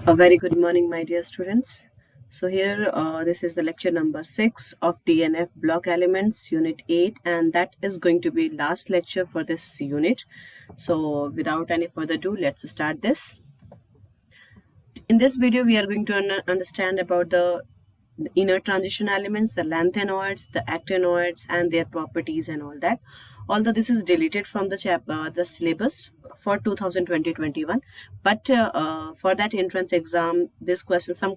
A very good morning, my dear students. So here, this is the lecture number 6 of DNF block elements, unit 8, and that is going to be last lecture for this unit. So without any further ado, let's start this. In this video, we are going to understand about the inner transition elements, the lanthanoids, the actinoids, and their properties and all that. Although this is deleted from the syllabus for 2020-21, but for that entrance exam, some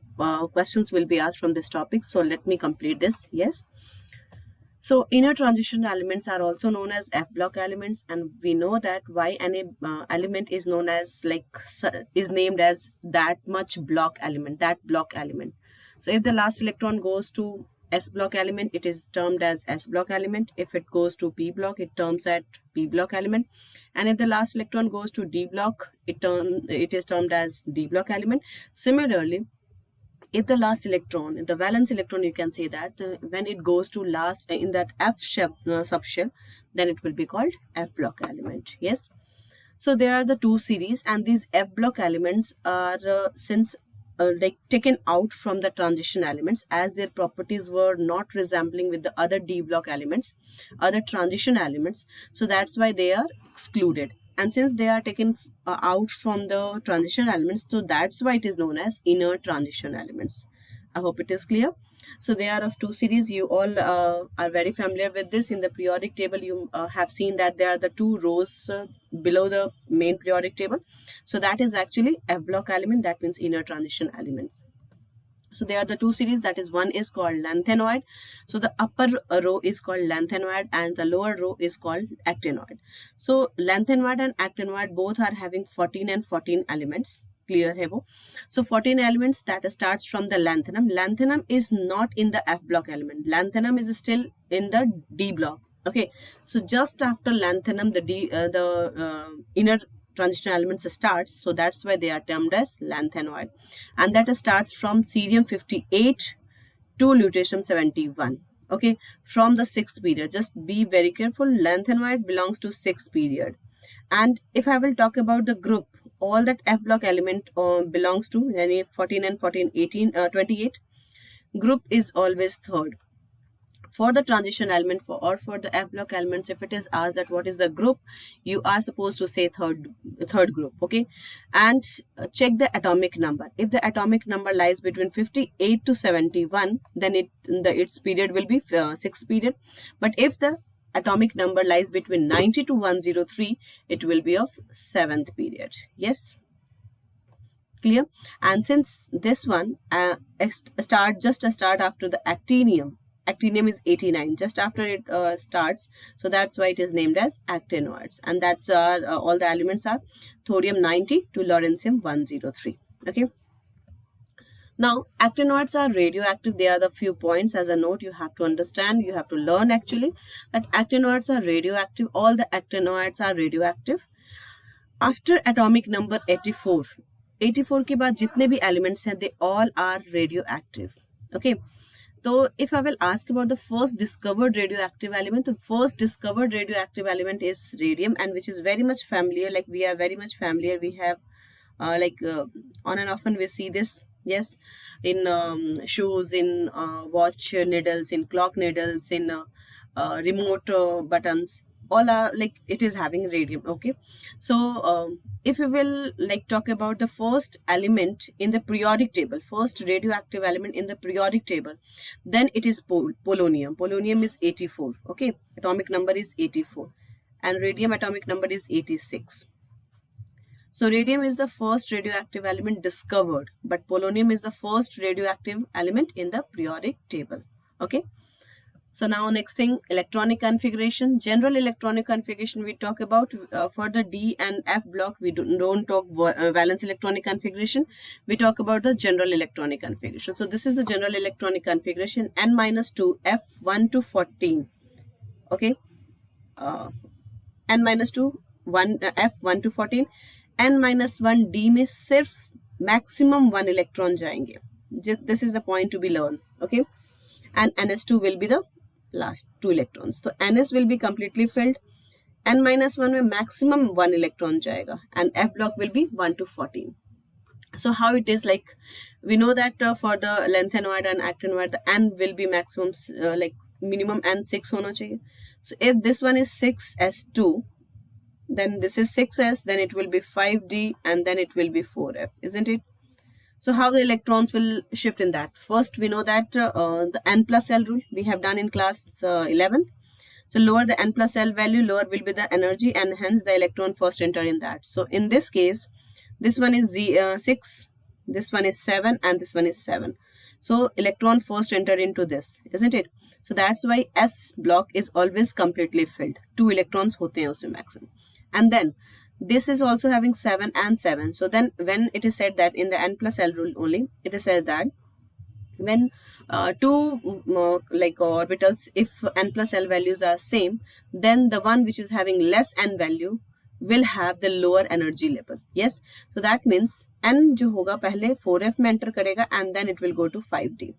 questions will be asked from this topic. So let me complete this. Yes. So inner transition elements are also known as F block elements, and we know that why any element is known as is named as that much block element, that block element. So if the last electron goes to S block element, it is termed as S block element. If it goes to P block, it terms at P block element. And if the last electron goes to D block, it is termed as D block element. Similarly, if the last electron, the valence electron, you can say that when it goes to last in that F subshell, then it will be called F block element. Yes. So there are the two series, and these F block elements are taken out from the transition elements, as their properties were not resembling with the other D block elements, other transition elements. So that's why they are excluded. And since they are taken out from the transition elements, so that's why it is known as inner transition elements. I hope it is clear. So they are of two series. You all are very familiar with this. In the periodic table, you have seen that there are the two rows below the main periodic table. So that is actually F block element. That means inner transition elements. So there are the two series, that is, one is called lanthanoid. So the upper row is called lanthanoid and the lower row is called actinoid. So lanthanoid and actinoid both are having 14 and 14 elements. Clear hai wo? So 14 elements, that starts from the lanthanum. Lanthanum is not in the F block element. Lanthanum is still in the D block. Okay. So just after lanthanum, the inner transition elements starts, so that's why they are termed as lanthanoid, and that starts from cerium 58 to lutetium 71. Okay, from the 6th period. Just be very careful, lanthanoid belongs to 6th period. And if I will talk about the group, all that F block element belongs to, yani 14 and 14, 18, 28, group is always third. For the transition element for the F block elements, if it is asked that what is the group, you are supposed to say third group. Okay, and check the atomic number. If the atomic number lies between 58 to 71, then its period will be 6th period. But if the atomic number lies between 90 to 103, it will be of 7th period. Yes, clear? And since this one start after the actinium. Actinium is 89, just after it starts, so that's why it is named as actinoids, and that's all the elements are thorium 90 to lawrencium 103. Okay, now actinoids are radioactive. They are the few points as a note you have to understand, you have to learn actually, that actinoids are radioactive. All the actinoids are radioactive after atomic number 84 के बाद जितने भी elements हैं, they all are radioactive. Okay, so if I will ask about the first discovered radioactive element, the first discovered radioactive element is radium, and which is very much familiar. Like we are very much familiar. We have on and often we see this. Yes, in shoes, in watch needles, in clock needles, in remote buttons. All are like it is having radium. Okay, so if we will talk about the first element in the periodic table, first radioactive element in the periodic table, then it is polonium. Polonium is 84. Okay, atomic number is 84, and radium atomic number is 86. So radium is the first radioactive element discovered, but polonium is the first radioactive element in the periodic table. Okay. So now next thing, electronic configuration. General electronic configuration we talk about. For the D and F block, we don't talk valence electronic configuration. We talk about the general electronic configuration. So this is the general electronic configuration, n-2 F1 to 14. Okay, n-2 1 F1 to 14. n-1 D में सिर्फ maximum 1 electron जाएंगे. This is the point to be learned. Okay, and ns2 will be the last 2 electrons. So ns will be completely filled, n-1 में maximum 1 electron जाएगा, and F block will be 1 to 14. So how it is, like we know that for the lanthanoid and actinoid the n will be maximum, like minimum n 6 hona chahiye. So if this one is 6s2, then this is 6s, then it will be 5d, and then it will be 4f, isn't it? So how the electrons will shift in that? First, we know that the n plus l rule we have done in class 11. So lower the n plus l value, lower will be the energy, and hence the electron first enter in that. So in this case, this one is 6, this one is 7, and this one is 7. So electron first enter into this, isn't it? So that's why S block is always completely filled. 2 electrons hote hain usme maximum. And then this is also having 7 and 7. So then when it is said that in the n plus l rule only, it is said that when two like orbitals, if n plus l values are same, then the one which is having less n value will have the lower energy level. Yes, so that means n जो होगा पहले 4f में enter करेगा and then it will go to 5d.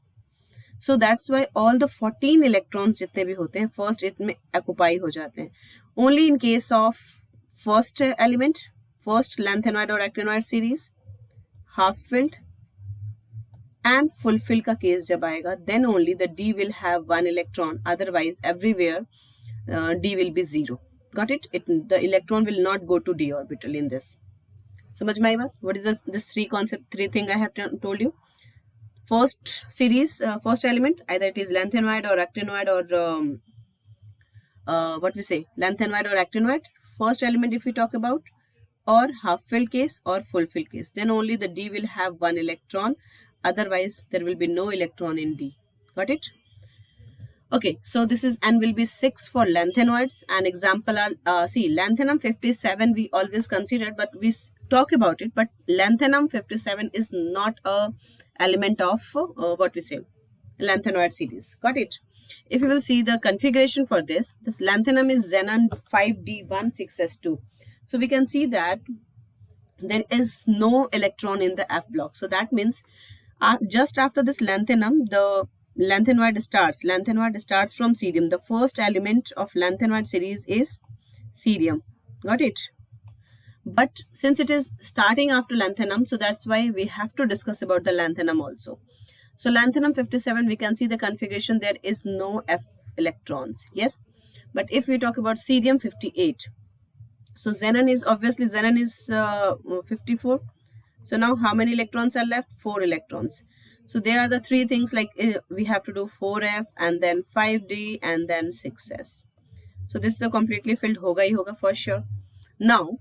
So that's why all the 14 electrons जितने भी होते हैं first इसमें occupy हो जाते हैं. Only in case of first element, first lanthanoid or actinoid series, half filled and fulfill का case जब आएगा, then only the D will have 1 electron, otherwise everywhere D will be 0. Got it? The electron will not go to d orbital in this. समझ में आई बात? What is this three thing I have told you? First series, first element, either it is lanthanoid or actinoid or what we say, lanthanoid or actinoid. First element if we talk about, or half fill case or full fill case, then only the D will have 1 electron, otherwise there will be no electron in D. Got it? Okay, so this is n will be 6 for lanthanoids, and example are see lanthanum 57 we always considered, but we talk about it, but lanthanum 57 is not a element of what we say, lanthanoid series. Got it? If you will see the configuration for this lanthanum is xenon 5d16s2. So we can see that there is no electron in the F block. So that means just after this lanthanum, the lanthanoid starts. Lanthanoid starts from cerium. The first element of lanthanoid series is cerium. Got it? But since it is starting after lanthanum, so that's why we have to discuss about the lanthanum also. So lanthanum 57, we can see the configuration, there is no F electrons. Yes. But if we talk about cerium 58, so xenon is obviously 54. So now how many electrons are left? 4 electrons. So there are the three things, like we have to do 4f and then 5d and then 6s. So this the completely filled hoga hi hoga for sure. Now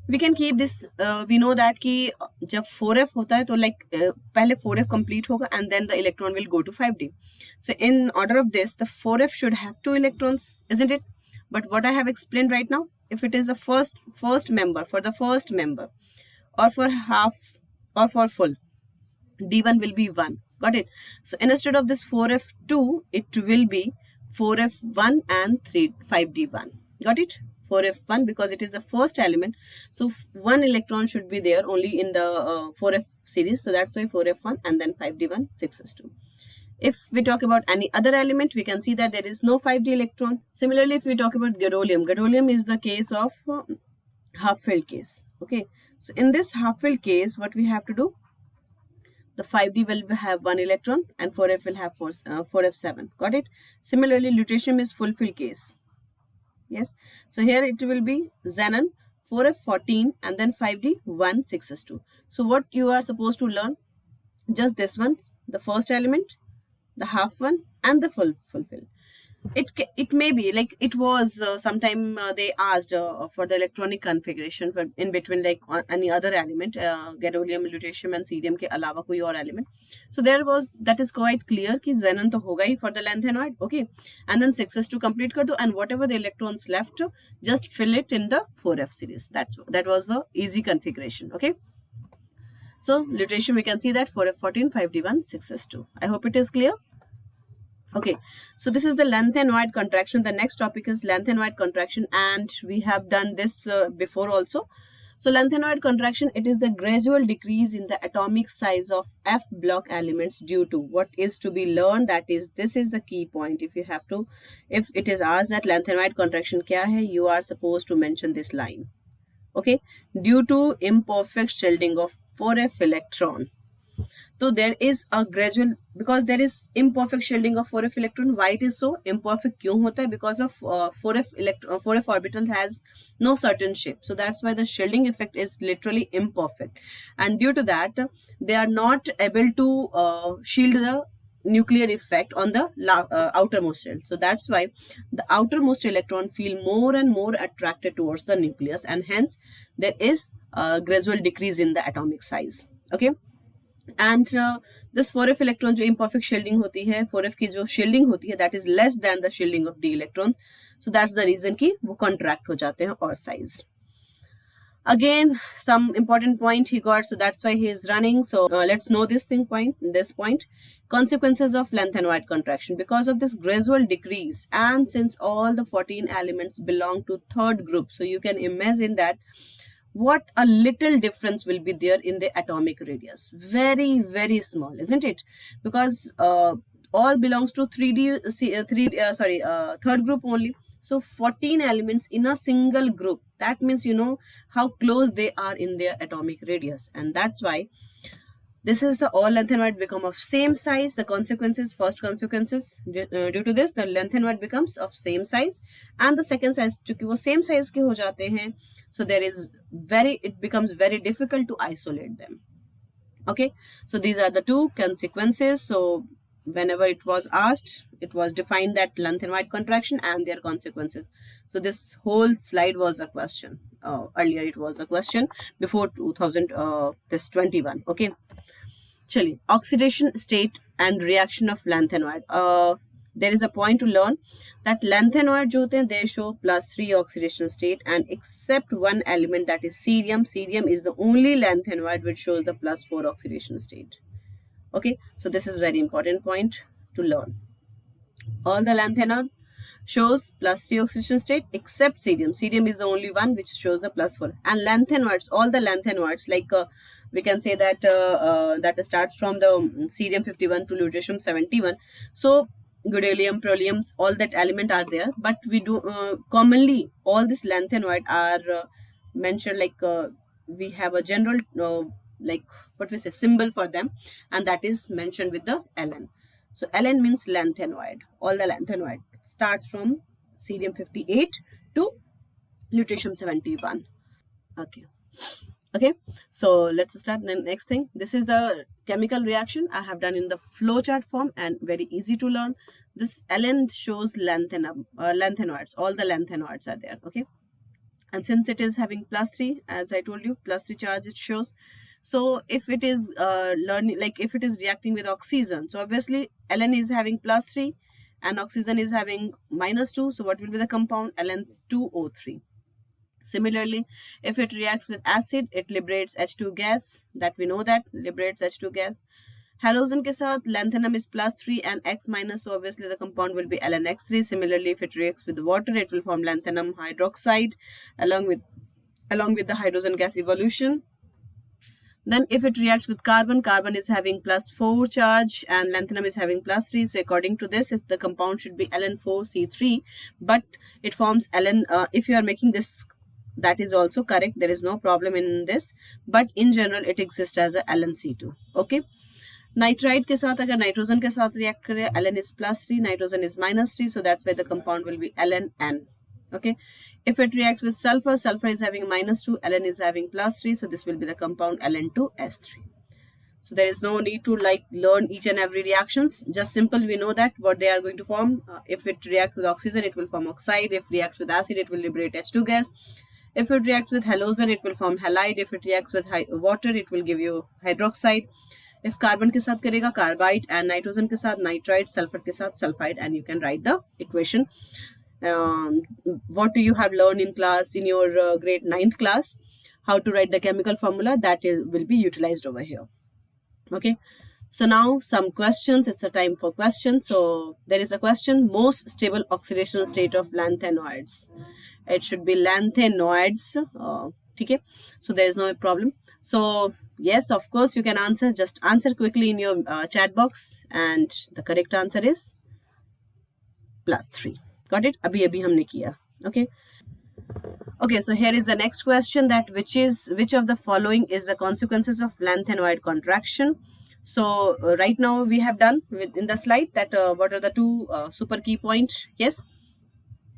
we can keep this, we know that कि जब 4f होता है तो like पहले 4f complete होगा and then the electron will go to 5d. So in order of this, the 4f should have 2 electrons, isn't it? But what I have explained right now, if it is the first member, for the first member, or for half or for full, d1 will be 1. Got it? So instead of this 4f2, it will be 4f1 and 5d1. Got it? 4f1 because it is the first element. So 1 electron should be there only in the 4f series. So that's why 4f1 and then 5d1, 6s2. If we talk about any other element, we can see that there is no 5d electron. Similarly, if we talk about gadolinium, gadolinium is the case of half-filled case. Okay. So in this half-filled case, what we have to do? The 5d will have 1 electron and 4f will have 4f7. Got it? Similarly, lutetium is full-filled case. Yes. So here it will be xenon 4f14 and then 5d 1 6s2. So what you are supposed to learn? Just this one, the first element, the half one, and the fulfill. It may be like it was sometime they asked for the electronic configuration for in between, like any other element, gadolinium, lutetium and cerium के अलावा कोई और element. So there was, that is quite clear कि xenon तो होगा ही for the lanthanoid. Okay, and then 6s2 complete कर दो, and whatever the electrons left, just fill it in the 4f series. That was the easy configuration. Okay. So lutetium, we can see that 4f14, 5d1, 6s2. I hope it is clear. Okay, so this is the lanthanoid contraction. The next topic is lanthanoid contraction, and we have done this before also. So lanthanoid contraction, it is the gradual decrease in the atomic size of F block elements due to what is to be learned. That is, this is the key point. If it is asked that lanthanoid contraction kya hai, you are supposed to mention this line. Okay, due to imperfect shielding of 4f electron. So there is a gradual, because there is imperfect shielding of 4f electron. Why it is so? Imperfect क्यों होता है? Because of 4f orbital has no certain shape. So that's why the shielding effect is literally imperfect. And due to that, they are not able to shield the nuclear effect on the outermost shell. So that's why the outermost electron feel more and more attracted towards the nucleus, and hence there is a gradual decrease in the atomic size. Okay. And this 4f electron जो imperfect shielding होती है, 4f की जो shielding होती है, that is less than the shielding of d electron. So that's the reason कि वो contract हो जाते हैं और size. Again, some important point he got, so that's why he is running. So let's know this point. Consequences of lanthanoid contraction. Because of this gradual decrease, and since all the 14 elements belong to third group, so you can imagine that what a little difference will be there in the atomic radius. Very, very small, isn't it? Because all belongs to third group only. So 14 elements in a single group. That means you know how close they are in their atomic radius, and that's why this is the all lanthanoid become of same size. The first consequences due to this, the lanthanoid becomes of same size, and the second size चूंकि वो same size के हो जाते हैं, so it becomes very difficult to isolate them. Okay, so these are the two consequences. So whenever it was asked, it was defined that lanthanoid contraction and their consequences. So this whole slide was a question. Earlier it was a question before 2021. Okay. Chali, oxidation state and reaction of lanthanoid. There is a point to learn that lanthanoid जो होते हैं, they show +3 oxidation state, and except one element, that is cerium. Cerium is the only lanthanoid which shows the +4 oxidation state. Okay, so this is very important point to learn. All the lanthanoid shows +3 oxidation state except cerium. Cerium is the only one which shows the +4. And lanthanoids, all the lanthanoids, like we can say that that starts from the cerium 51 to lutetium 71. So gadolinium, beryllium, all that element are there, but we do commonly all this lanthanoid are mentioned like we have a general like what we say symbol for them, and that is mentioned with the Ln. So Ln means lanthanoid. All the lanthanoid starts from cerium 58 to lutetium 71. Okay, so let's start. The next thing, this is the chemical reaction I have done in the flowchart form and very easy to learn. This Ln shows lanthanoids. All the lanthanoids are there. Okay, and since it is having +3, as I told you, +3 charge it shows. So if it is if it is reacting with oxygen, so obviously Ln is having +3 and oxygen is having -2. So what will be the compound? Ln2O3. Similarly, if it reacts with acid, it liberates H2 gas. That we know that liberates H2 gas. Halogen के साथ lanthanum is +3 and X-, so obviously the compound will be LnX3. Similarly, if it reacts with water, it will form lanthanum hydroxide along with the hydrogen gas evolution. Then if it reacts with carbon, carbon is having +4 charge and lanthanum is having +3. So according to this, the compound should be Ln4C3, but it forms Ln, if you are making this, that is also correct. There is no problem in this, but in general, it exists as a LnC2. Okay. Nitride के साथ अगर nitrogen के साथ react करे, Ln is +3, nitrogen is -3, so that's why the compound will be Ln. Okay, if it reacts with sulfur, sulfur is having -2, Ln is having +3, so this will be the compound Ln2S3. So there is no need to learn each and every reactions. Just simple, we know that what they are going to form. If it reacts with oxygen, it will form oxide. If it reacts with acid, it will liberate H2 gas. If it reacts with halogen, it will form halide. If it reacts with water, it will give you hydroxide. If carbon के साथ करेगा carbide, and nitrogen के साथ nitride, sulfur के साथ sulfide, and you can write the equation. What do you have learned in class in your grade 9th class? How to write the chemical formula, that will be utilized over here. Okay, so now some questions. It's a time for questions. So there is a question: most stable oxidation state of lanthanoids. It should be lanthanoids. Okay, so there is no problem. So yes, of course you can answer. Just answer quickly in your chat box, and the correct answer is +3. Got it? अभी हमने किया. Okay. Okay, so here is the next question, that which of the following is the consequences of lanthanoid contraction. So right now we have done in the slide that what are the two super key points. Yes,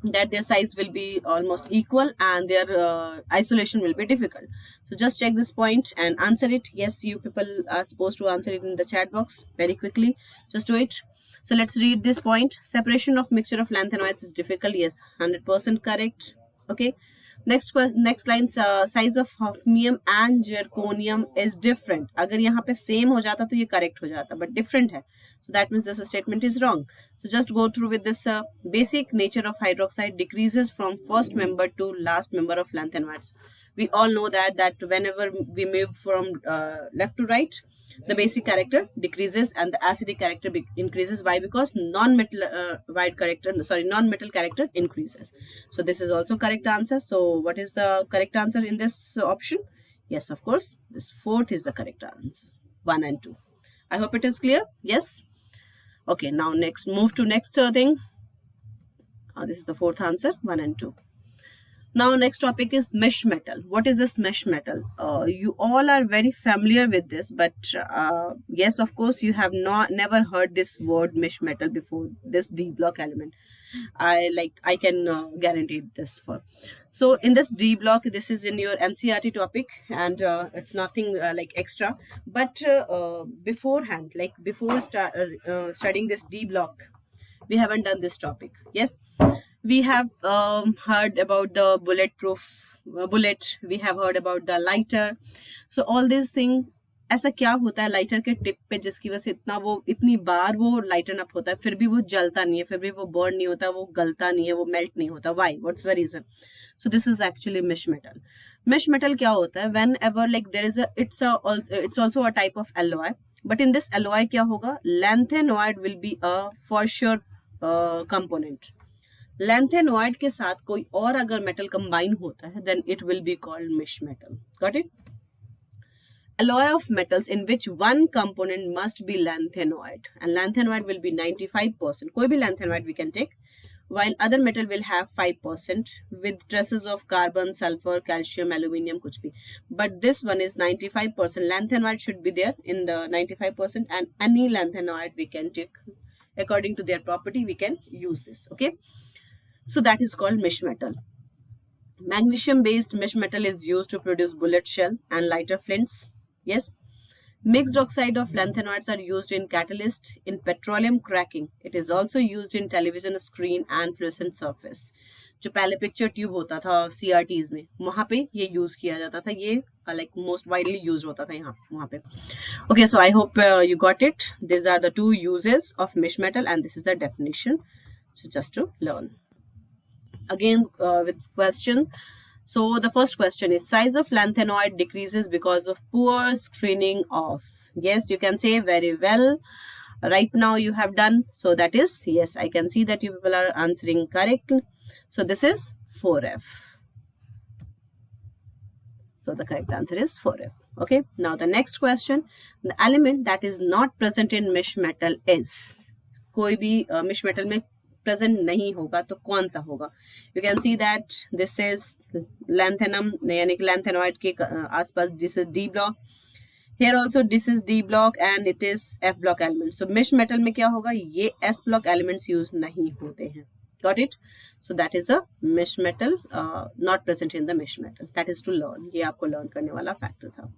that their size will be almost equal and their isolation will be difficult. So just check this point and answer it. Yes, you people are supposed to answer it in the chat box very quickly. Just do it. So let's read this point. Separation of mixture of lanthanoids is difficult. Yes, 100% correct. Okay. Next line, size of hafnium and zirconium is different. अगर यहाँ पे same हो जाता तो ये correct हो जाता, but different है. So that means this statement is wrong. So just go through with this. Basic nature of hydroxide decreases from first member to last member of lanthanoids. We all know that whenever we move from left to right, the basic character decreases and the acidic character increases. Why? Because non-metal character increases. So this is also correct answer. So what is the correct answer in this option? Yes, of course, this fourth is the correct answer, 1 and 2. I hope it is clear. Yes. Okay, now next, move to next thing. This is the fourth answer, 1 and 2. Now next topic is mesh metal. What is this mesh metal? You all are very familiar with this, but yes, of course, you have never heard this word mesh metal before, this D block element. I can guarantee this for. So in this D block, this is in your NCERT topic, and it's nothing like extra. But beforehand, like before studying this D block, we haven't done this topic. Yes, we have heard about the bulletproof bullet. We have heard about the lighter. So all these things, ऐसा क्या होता है lighter के tip पे जिसकी वजह से इतनी बार वो लाइटन अप होता है, फिर भी वो जलता नहीं है, फिर भी वो बर्न नहीं होता, वो गलता नहीं है, वो मेल्ट नहीं होता. Why? What's the reason? So this is actually mesh metal. Mesh metal क्या होता है? Whenever like there is it's also a type of alloy, but in this alloy क्या होगा? Lanthanoid will be a for sure component. Lanthanoid के साथ कोई और अगर मेटल कंबाइन होता है, then it will be called mesh metal. Got it? Alloy of metals in which one component must be lanthanoid, and lanthanoid will be 95%. कोई भी lanthanoid we can take, while other metal will have 5% with traces of carbon, sulfur, calcium, aluminium, कुछ भी. But this one is 95%. Lanthanoid should be there in the 95%, and any lanthanoid we can take according to their property. We can use this. Okay, so that is called mesh metal. Magnesium based mesh metal is used to produce bullet shell and lighter flints. Yes. Mixed oxide of lanthanoids are used in catalyst, in petroleum cracking. It is also used in television screen and fluorescent surface. जो पहले picture tube होता था CRTs में, वहाँ पे ये use किया जाता था. ये लाइक मोस्ट वाइडली यूज होता था यहाँ वहाँ पे. Okay, so I hope you got it. These are the two uses of mesh metal, and this is the definition. So just to learn. Again with question. So the first question is, size of lanthanoid decreases because of poor screening of. Yes, you can say very well. Right now you have done. So that is, yes, I can see that you people are answering correctly. So this is 4F. So the correct answer is 4F. Okay. Now the next question. The element that is not present in mesh metal is. कोई भी mesh metal में present नहीं होगा तो कौन सा होगा? You can see that this is lanthanum, यानी कि लैंथेनॉइड के आसपास this is D block. Here also this is D block and it is F block element. So mesh metal में क्या होगा? ये एस ब्लॉक एलिमेंट्स यूज नहीं होते हैं. Got it? So that is the mesh metal not present in the mesh metal. That is to learn. ये आपको learn करने वाला फैक्टर था.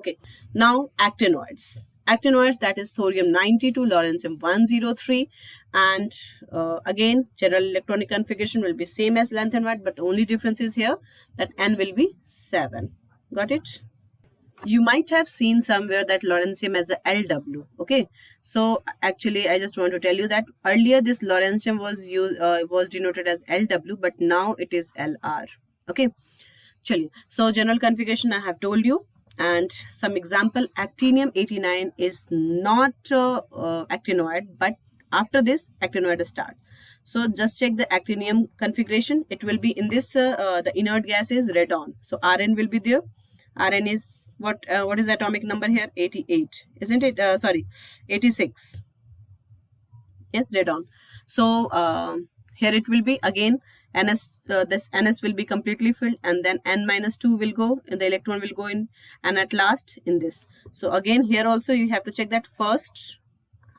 Okay, now actinoids. Actinoids, that is thorium 92, lawrencium 103, and again general electronic configuration will be same as lanthanoid, but only difference is here that N will be 7. Got it? You might have seen somewhere that lawrencium as a LW. Okay, so actually I just want to tell you that earlier this lawrencium was denoted as LW, but now it is LR. Okay, chaliye. So general configuration I have told you. And some example, actinium 89 is not actinoid, but after this actinoid start. So just check the actinium configuration. It will be in this the inert gas is radon. So Rn will be there. Rn is what is the atomic number here? 88, isn't it? Sorry, 86. Yes, radon. So here it will be again this ns will be completely filled, and then n-2 will go, the electron will go in, and at last in this. So again here also you have to check that first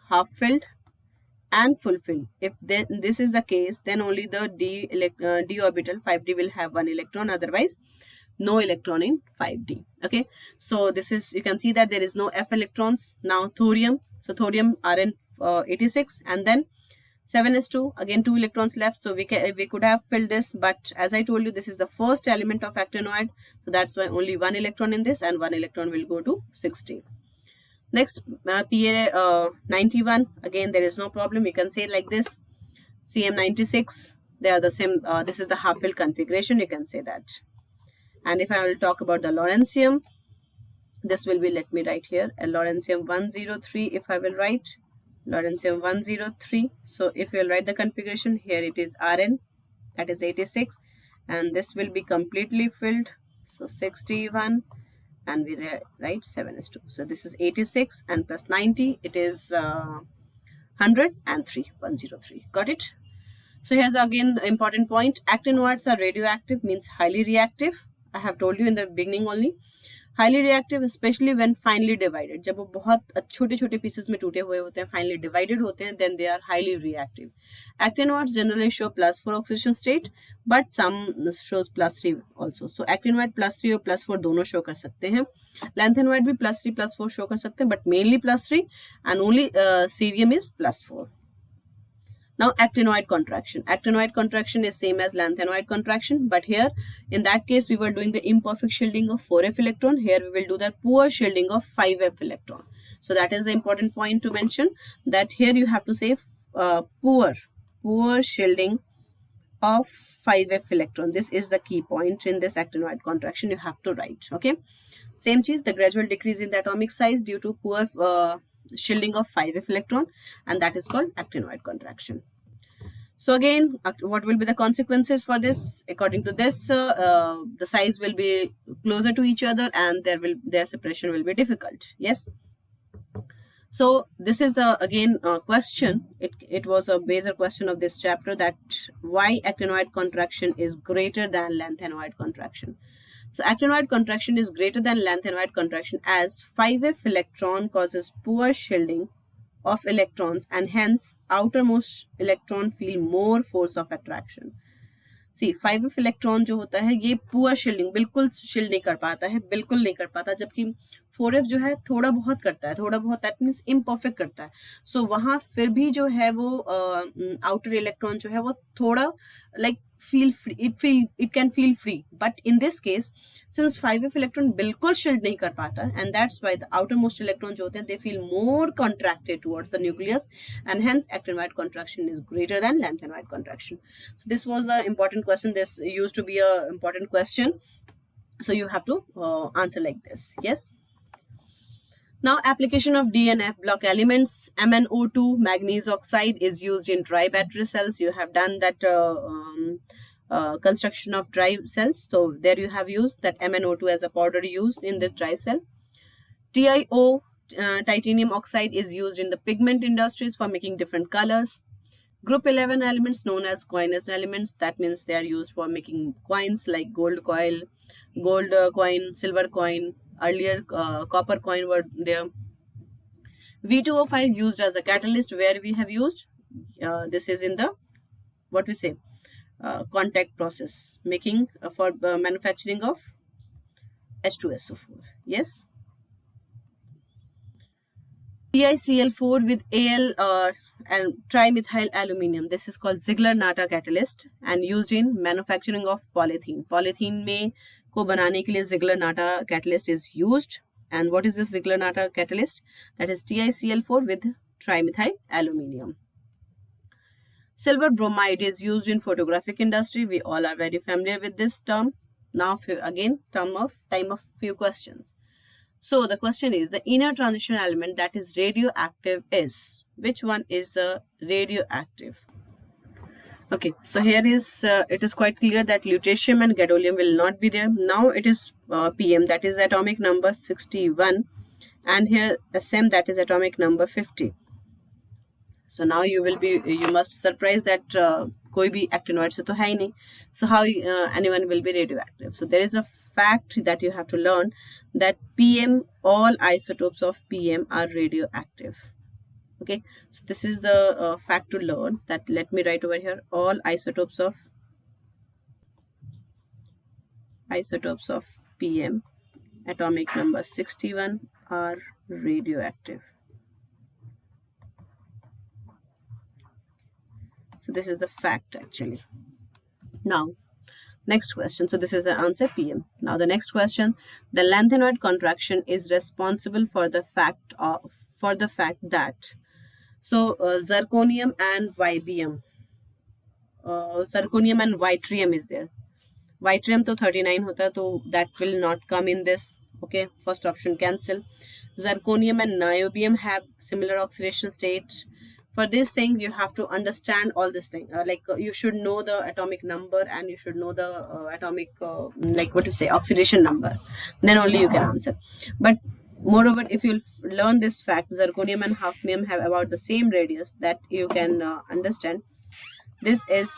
half filled and fulfill. If this is the case, then only the d orbital 5d will have one electron, otherwise no electron in 5d. Okay, so this is, you can see that there is no f electrons. Now thorium, so thorium Rn 86, and then 7s2, again 2 electrons left, so we could have filled this, but as I told you, this is the first element of actinoid, so that's why only one electron in this, and one electron will go to 60. Next, Pa 91, again there is no problem, you can say like this. Cm 96, they are the same, this is the half filled configuration, you can say that. And if I will talk about the lawrencium, this will be, let me write here, a lawrencium 103, if I will write lawrencium 103. So if you will write the configuration, here it is Rn, that is 86, and this will be completely filled, so 61, and we write 7s2. So this is 86 and plus 90, it is 100 and 3, 103. Got it? So here's again the important point. Actinoids are radioactive, means highly reactive. I have told you in the beginning only. Highly reactive, especially when finely divided. जब वो बहुत छोटे छोटे pieces में टूटे हुए होते हैं, finely divided होते हैं, then they are highly reactive. Actinoids generally show +4 oxidation state, but some shows +3 also. So actinoid +3 और +4 दोनों show कर सकते हैं. Lanthanoid भी +3 +4 show कर सकते हैं, but mainly +3, and only cerium is +4. Now actinoid contraction. Actinoid contraction is same as lanthanoid contraction, but here in that case we were doing the imperfect shielding of 4f electron. Here we will do the poor shielding of 5f electron. So that is the important point to mention, that here you have to say poor shielding of 5f electron. This is the key point in this actinoid contraction, you have to write. Okay, same cheese, the gradual decrease in the atomic size due to poor shielding of 5f electron, and that is called actinoid contraction. So again, what will be the consequences for this? According to this, the size will be closer to each other, and their separation will be difficult. Yes. So this is the again question. It was a major question of this chapter, that why actinoid contraction is greater than lanthanoid contraction. So actinoid contraction is greater than lanthanoid contraction as 5f electron causes poor shielding of electrons, and hence outermost electron feel more force of attraction. See, 5f electron जो होता है ये poor shielding, बिल्कुल shield नहीं कर पाता है, बिल्कुल नहीं कर पाता, जबकि 4f जो है थोड़ा बहुत करता है, थोड़ा बहुत, दैट मीन्स इम्परफेक्ट करता है. सो वहाँ फिर भी जो है वो आउटर इलेक्ट्रॉन जो है वो थोड़ा like feel free, it can feel free, but in this case since 5f electron बिल्कुल shield नहीं कर पाता, and that's why the outermost electron जो होते हैं they feel more contracted towards the nucleus, and hence actinoid contraction is greater than lanthanoid contraction. So this was an important question. This used to be a important question, so you have to answer like this. Yes. Now application of DNF block elements. MnO2 manganese oxide is used in dry battery cells. You have done that construction of dry cells. So there you have used that MnO2 as a powder used in the dry cell. TiO, titanium oxide, is used in the pigment industries for making different colors. Group 11 elements known as coinage elements. That means they are used for making coins like gold coin, silver coin. Earlier copper coin were there. V2O5 used as a catalyst. Where we have used this is in the what we say contact process, making for manufacturing of H2SO4. Yes. TiCl4 with Al and trimethyl aluminium. This is called Ziegler-Natta catalyst and used in manufacturing of polythene. Polythene में को बनाने के लिए Ziegler-Natta catalyst is used. And what is this Ziegler-Natta catalyst? That is TiCl4 with trimethyl aluminium. Silver bromide is used in photographic industry. We all are very familiar with this term. Now again, time of few questions. So the question is, the inner transition element that is radioactive is, which one is the radioactive? Okay, so here is it is quite clear that lutetium and gadolinium will not be there. Now it is PM, that is atomic number 61, and here SM, that is atomic number 50. So now you must surprise that कोई भी actinoid से तो है ही नहीं. So how anyone will be radioactive? So there is a fact that you have to learn that PM, all isotopes of PM are radioactive. Okay, so this is the fact to learn. That let me write over here, all isotopes of PM, atomic number 61, are radioactive. So this is the fact actually. Now next question. So this is the answer, PM. Now the next question, the lanthanoid contraction is responsible for the fact that zirconium and yttrium is there. Yttrium to 39 hota, so that will not come in this. Okay, first option cancel. Zirconium and niobium have similar oxidation state. For this thing, you have to understand all this thing. You should know the atomic number and you should know the atomic, oxidation number. Then only you can answer. But moreover, if you learn this fact, zirconium and hafnium have about the same radius, that you can understand. This is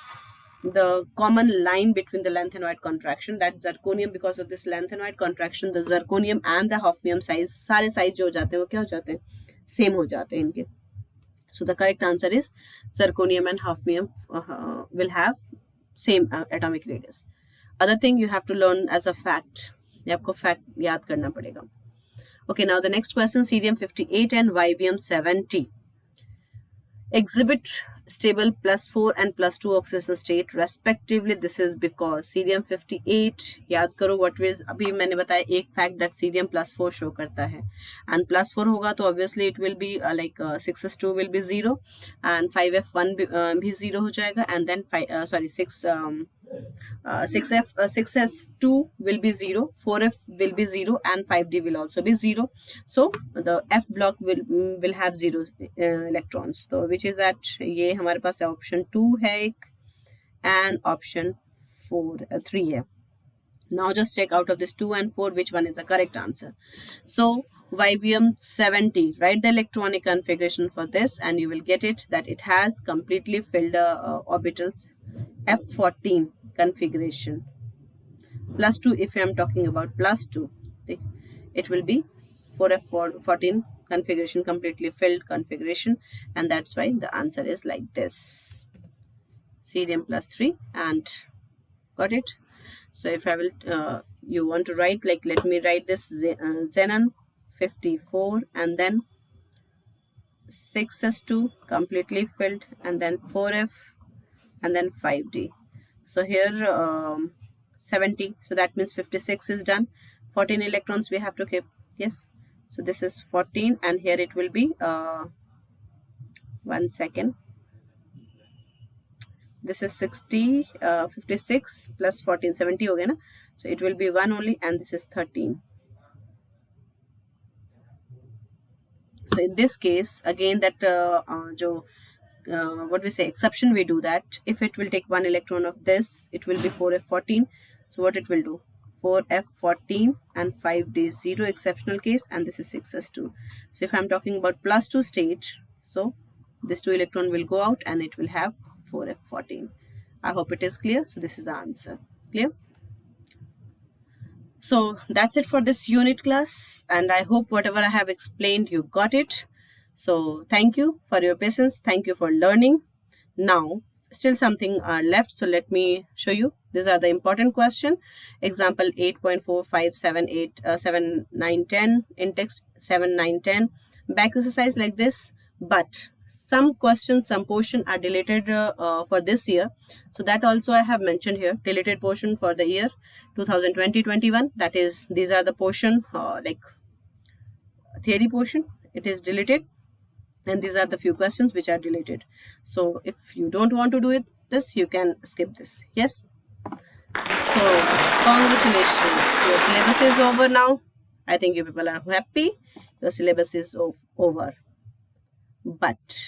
the common line between the lanthanoid contraction, that zirconium, because of this lanthanoid contraction, the zirconium and the hafnium size, सारे size जो हो जाते हैं वो क्या हो जाते हैं, same हो जाते हैं इनके. So the correct answer is zirconium and hafnium will have same atomic radius. Other thing you have to learn as a fact, ये आपको fact याद करना पड़ेगा. Okay, now the next question, cerium 58 and yttrium 70 exhibit stable +4 and +2 oxidation state respectively. This is because cerium 58, याद करो what is, अभी मैंने बताया एक fact that cerium +4 show करता है, and +4 होगा तो obviously it will be 6s2 will be 0 and 5f1 भी 0 हो जाएगा, and then 6s2 will be 0, 4f will be 0 and 5d will also be 0. So the f block will have 0 electrons. So which is that, ये हमारे पास option 2 है and option 3 है. Now just check out of this 2 and 4 which one is the correct answer. So yttrium 70, write the electronic configuration for this and you will get it, that it has completely filled orbitals F14 configuration. +2, if I am talking about +2, it will be 4F14 configuration, completely filled configuration, and that's why the answer is like this, cerium +3, and got it. So if I will you want to write, let me write this, xenon 54 and then 6s2 completely filled and then 4f and then 5d. So here 70, so that means 56 is done. 14 electrons we have to keep. Yes, so this is 14 and here it will be 1 second, this is 60, 56 plus 14, 70 ho gaya na, so it will be 1 only, and this is 13. So in this case again, that what we say, exception we do, that if it will take 1 electron of this, it will be 4f14. So what it will do, 4f14 and 5d, 0 exceptional case, and this is 6s2. So if I'm talking about +2 state, so this 2 electron will go out and it will have 4f14. I hope it is clear. So this is the answer. Clear? So that's it for this unit class, and I hope whatever I have explained you got it. So thank you for your patience. Thank you for learning. Now still something left, so let me show you. These are the important question. Example 8.4578 in text 7, 9, 10. Back exercise like this, but some questions, some portion are deleted for this year. So that also I have mentioned here, deleted portion for the year 2020-21. That is, these are the portion like theory portion, it is deleted, and these are the few questions which are deleted. So if you don't want to do it this, you can skip this. Yes. So congratulations, your syllabus is over now. I think you people are happy. Your syllabus is over. But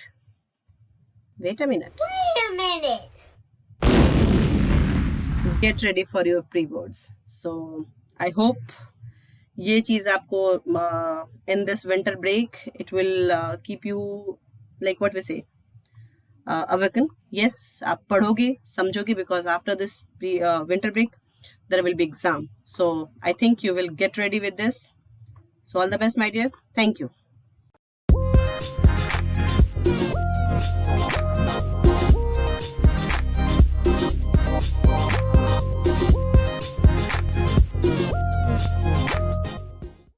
wait a minute. Get ready for your pre-boards. So I hope ये चीज आपको in this winter break, it will keep you, like what we say, Awaken. Yes, आप पढ़ोगे समझोगे because after this winter break there will be exam. So I think you will get ready with this. So all the best, my dear. Thank you.